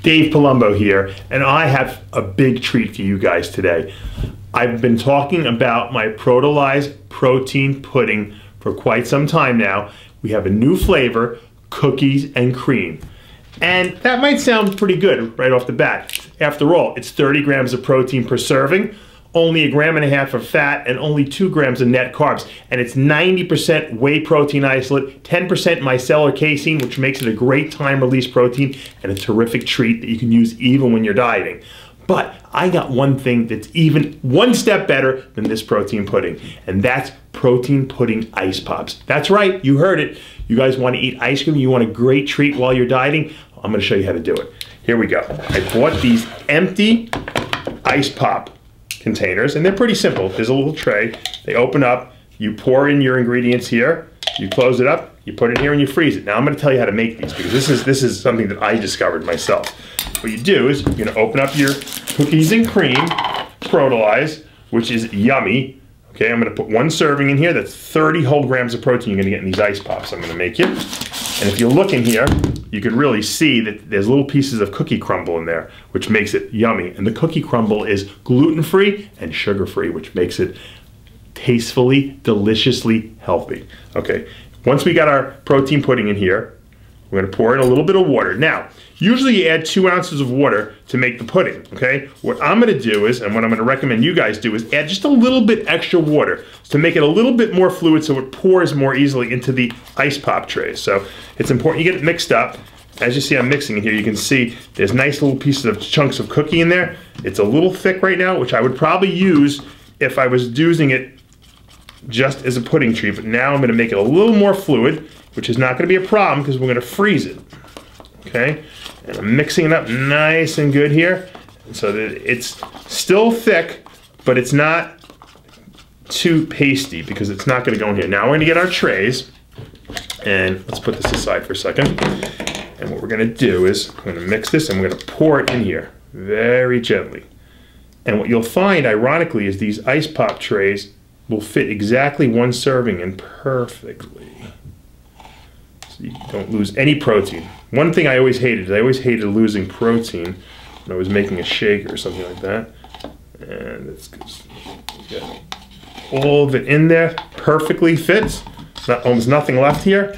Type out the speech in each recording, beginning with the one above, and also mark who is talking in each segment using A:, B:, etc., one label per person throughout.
A: Dave Palumbo here, and I have a big treat for you guys today. I've been talking about my Protolize protein pudding for quite some time now. We have a new flavor, cookies and cream. And that might sound pretty good right off the bat. After all, it's 30 grams of protein per serving, only 1.5 grams of fat, and only 2 grams of net carbs. And it's 90% whey protein isolate, 10% micellar casein, which makes it a great time-release protein and a terrific treat that you can use even when you're dieting. But I got one thing that's even one step better than this protein pudding, and that's protein pudding ice pops. That's right, you heard it. You guys want to eat ice cream, you want a great treat while you're dieting? I'm going to show you how to do it. Here we go. I bought these empty ice pop containers, and they're pretty simple. There's a little tray. They open up, you pour in your ingredients here, you close it up, you put it here, and you freeze it. Now I'm going to tell you how to make these because this is something that I discovered myself. What you do is you're going to open up your cookies and cream, Protolize, which is yummy. Okay, I'm going to put 1 serving in here. That's 30 whole grams of protein you're going to get in these ice pops I'm going to make you. And if you look in here, you can really see that there's little pieces of cookie crumble in there, which makes it yummy. And the cookie crumble is gluten-free and sugar-free, which makes it tastefully, deliciously healthy. Okay, once we got our protein pudding in here, we're going to pour in a little bit of water. Now, usually you add 2 ounces of water to make the pudding, okay? What I'm going to do is, and what I'm going to recommend you guys do, is add just a little bit extra water to make it a little bit more fluid so it pours more easily into the ice pop trays. So it's important you get it mixed up. As you see, I'm mixing it here. You can see there's nice little pieces of chunks of cookie in there. It's a little thick right now, which I would probably use if I was using it just as a pudding treat, but now I'm going to make it a little more fluid, which is not going to be a problem because we're going to freeze it. Okay, and I'm mixing it up nice and good here so that it's still thick, but it's not too pasty because it's not going to go in here. Now we're going to get our trays, and let's put this aside for a second. And what we're going to do is we're going to mix this and we're going to pour it in here very gently. And what you'll find, ironically, is these ice pop trays will fit exactly 1 serving in perfectly. So you don't lose any protein. One thing I always hated losing protein when I was making a shake or something like that. And it's get all of it in there, perfectly fits. Almost nothing left here.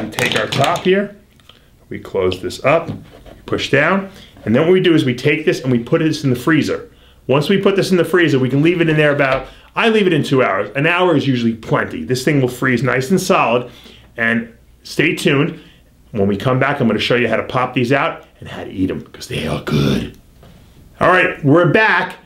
A: We take our top here, we close this up, push down, and then what we do is we take this and we put this in the freezer. Once we put this in the freezer, we can leave it in there I leave it in 2 hours. An hour is usually plenty. This thing will freeze nice and solid, and stay tuned. When we come back, I'm going to show you how to pop these out and how to eat them because they are good. All right, we're back.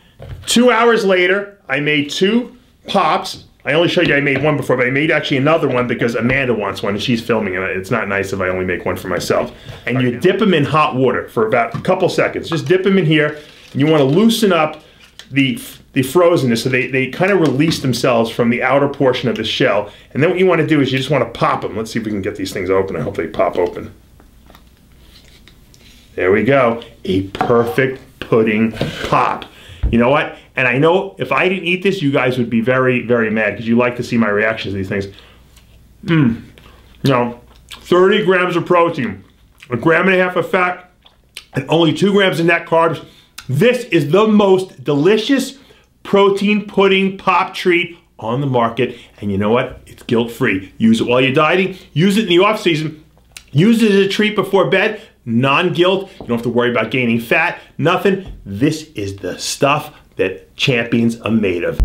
A: 2 hours later, I made 2 pops. I only showed you I made 1 before, but I made actually another one because Amanda wants one and she's filming it. It's not nice if I only make 1 for myself. And you dip them in hot water for about a couple seconds. Just dip them in here, and you want to loosen up the frozenness so they kind of release themselves from the outer portion of the shell. And then what you want to do is you just want to pop them. Let's see if we can get these things open. I hope they pop open. There we go. A perfect pudding pop. You know what? And I know if I didn't eat this, you guys would be very, very mad because you like to see my reactions to these things. No, 30 grams of protein, 1.5 grams of fat, and only 2 grams of net carbs. This is the most delicious protein pudding pop treat on the market. And you know what? It's guilt-free. Use it while you're dieting. Use it in the off-season. Use it as a treat before bed. Non-guilt. You don't have to worry about gaining fat. Nothing. This is the stuff that champions are made of.